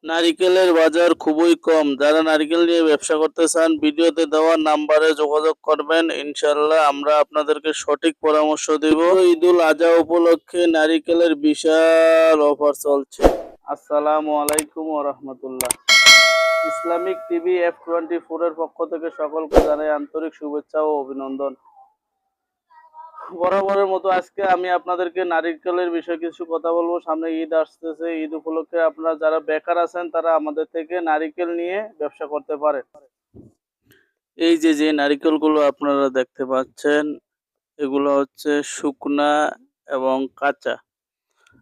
নারিকেলের বাজার খুবই কম। যারা নারিকেল নিয়ে ব্যবসা করতে চান ভিডিওতে দেওয়া নাম্বারে যোগাযোগ করবেন, ইনশাল্লাহ আমরা আপনাদেরকে সঠিক পরামর্শ দেব। ঈদুল আজহা উপলক্ষে নারিকেলের বিশাল অফার চলছে। আসসালামু আলাইকুম ওয়া রাহমাতুল্লাহ। ইসলামিক টিভি F24 এর পক্ষ থেকে সকলকে জানাই আন্তরিক শুভেচ্ছা ও অভিনন্দন। বরাবরের মতো আজকে আমি আপনাদেরকে নারিকেলের বিষয়ে কিছু কথা বলবো। সামনে ঈদ আসতেছে, ঈদ উপলক্ষে আপনারা যারা বেকার আছেন তারা আমাদের থেকে নারিকেল নিয়ে ব্যবসা করতে পারেন। এই যে নারিকেলগুলো আপনারা দেখতে পাচ্ছেন, এগুলো হচ্ছে শুকনা এবং কাঁচা।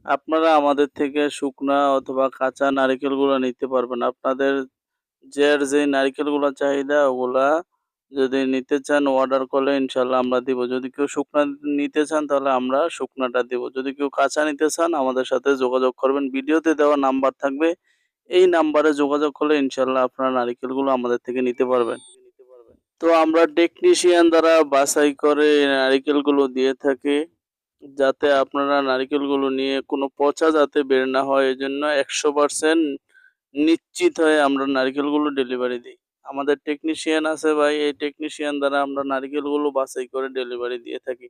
আপনারা আমাদের থেকে শুকনা অথবা কাঁচা নারিকেলগুলো নিতে পারবেন। আপনাদের যে নারিকেলগুলো চাহিদা ওগুলা যদি নিতে চান অর্ডার করলে ইনশাল্লাহ আমরা দিব। যদি কেউ শুকনা নিতে চান তাহলে আমরা শুকনাটা দিব। যদি কেউ কাঁচা নিতে চান আমাদের সাথে যোগাযোগ করবেন। ভিডিওতে দেওয়া নাম্বার থাকবে, এই নাম্বারে যোগাযোগ করলে ইনশাল্লাহ আপনারা নারিকেলগুলো আমাদের থেকে নিতে পারবেন। তো আমরা টেকনিশিয়ান দ্বারা বাছাই করে নারিকেলগুলো দিয়ে থাকি, যাতে আপনারা নারিকেলগুলো নিয়ে কোনো পচা যাতে বের না হয়, এজন্য 100% নিশ্চিত হয়ে আমরা নারিকেলগুলো ডেলিভারি দিই। আমাদের টেকনিশিয়ান আছে ভাই, এই টেকনিশিয়ান দ্বারা আমরা নারিকেলগুলো বাছাই করে ডেলিভারি দিয়ে থাকি।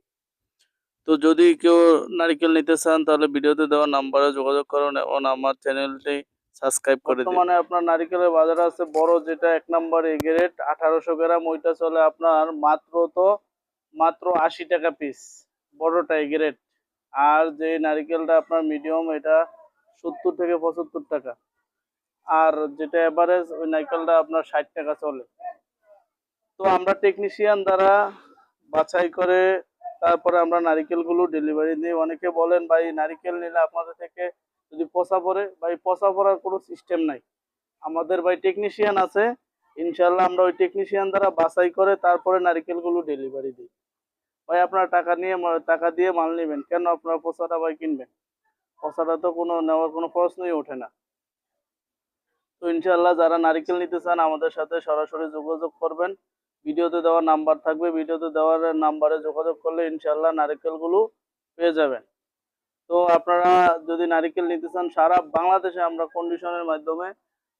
তো যদি কেউ নারিকেল নিতে চান তাহলে ভিডিওতে দেওয়া নাম্বারে যোগাযোগ করুন এবং আমার চ্যানেলটি সাবস্ক্রাইব করে দিন। বর্তমানে আপনার নারিকেলের বাজার আছে বড়, যেটা 1 নম্বর এ গ্রেড 1800 গ্রাম, ওইটা চলে আপনার মাত্র 80 টাকা পিস, বড়টা এ গ্রেড। আর যে নারিকেলটা আপনার মিডিয়াম, এটা 70 থেকে 75 টাকা। আর যেটা এভারেজ, ওই নারিকেলটা আপনার 60 টাকা চলে। তো আমরা টেকনিশিয়ান দ্বারা বাছাই করে তারপরে আমরা নারিকেলগুলো ডেলিভারি দিই। অনেকে বলেন ভাই নারিকেল নিলে আপনাদের থেকে যদি পচা পড়ে, ভাই পচা পড়ার কোনো সিস্টেম নাই। আমাদের ভাই টেকনিশিয়ান আছে, ইনশাল্লাহ আমরা ওই টেকনিশিয়ান দ্বারা বাছাই করে তারপরে নারিকেলগুলো ডেলিভারি দিই। ভাই আপনারা টাকা দিয়ে মাল নেবেন কেন, আপনারা পচাটা ভাই কিনবেন? পচাটা তো নেওয়ার কোনো প্রশ্নই ওঠে না। তো ইনশাল্লাহ যারা নারিকেল নিতে চান আমাদের সাথে সরাসরি যোগাযোগ করবেন। ভিডিওতে দেওয়া নাম্বার থাকবে, ভিডিওতে দেওয়ার নাম্বারে যোগাযোগ করলে ইনশাল্লাহ নারিকেলগুলো পেয়ে যাবেন। তো আপনারা যদি নারিকেল নিতে চান, সারা বাংলাদেশে আমরা কন্ডিশনের মাধ্যমে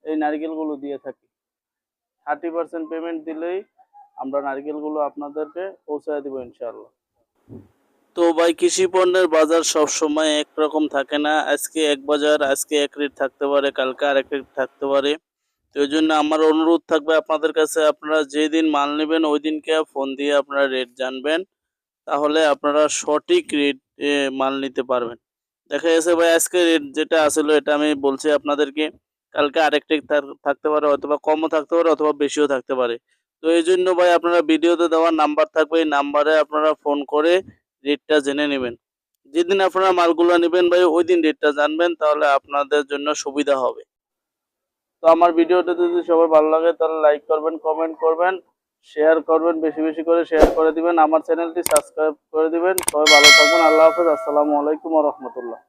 এই নারিকেলগুলো দিয়ে থাকি। 30% পেমেন্ট দিলেই আমরা নারিকেলগুলো আপনাদেরকে পৌঁছায় দিব ইনশাল্লাহ। তো ভাই কৃষি পণ্যের বাজার সব সময় একরকম থাকে না। আজকে এক বাজার, আজকে এক রেট থাকতে পারে, কালকে আরেক রেট থাকতে পারে। তো এই জন্য আমার অনুরোধ থাকবে আপনাদের কাছে, আপনারা যেদিন মাল নেবেন ওই দিনকে ফোন দিয়ে আপনারা রেট জানবেন, তাহলে আপনারা সঠিক রেট মাল নিতে পারবেন। দেখা গেছে ভাই আজকে রেট যেটা আসলে এটা আমি বলছি আপনাদেরকে, কালকে আরেক রেট থাকতে পারে, অথবা কমও থাকতে পারে অথবা বেশিও থাকতে পারে। তো এই জন্য ভাই আপনারা ভিডিওতে দেওয়া নাম্বার থাকবে, এই নাম্বারে আপনারা ফোন করে রেটটা জেনে নেবেন। যেদিন আপনারা মালগুলো নেবেন ভাই ওই দিন রেটটা জানবেন, তাহলে আপনাদের জন্য সুবিধা হবে। তো আমার ভিডিওটা যদি সবার ভালো লাগে তাহলে লাইক করবেন, কমেন্ট করবেন, শেয়ার করবেন, বেশি বেশি করে শেয়ার করে দিবেন, আমার চ্যানেলটি সাবস্ক্রাইব করে দিবেন। সবাই ভালো থাকবেন। আল্লাহ হাফেজ। আসসালামু আলাইকুম ওয়া রাহমাতুল্লাহ।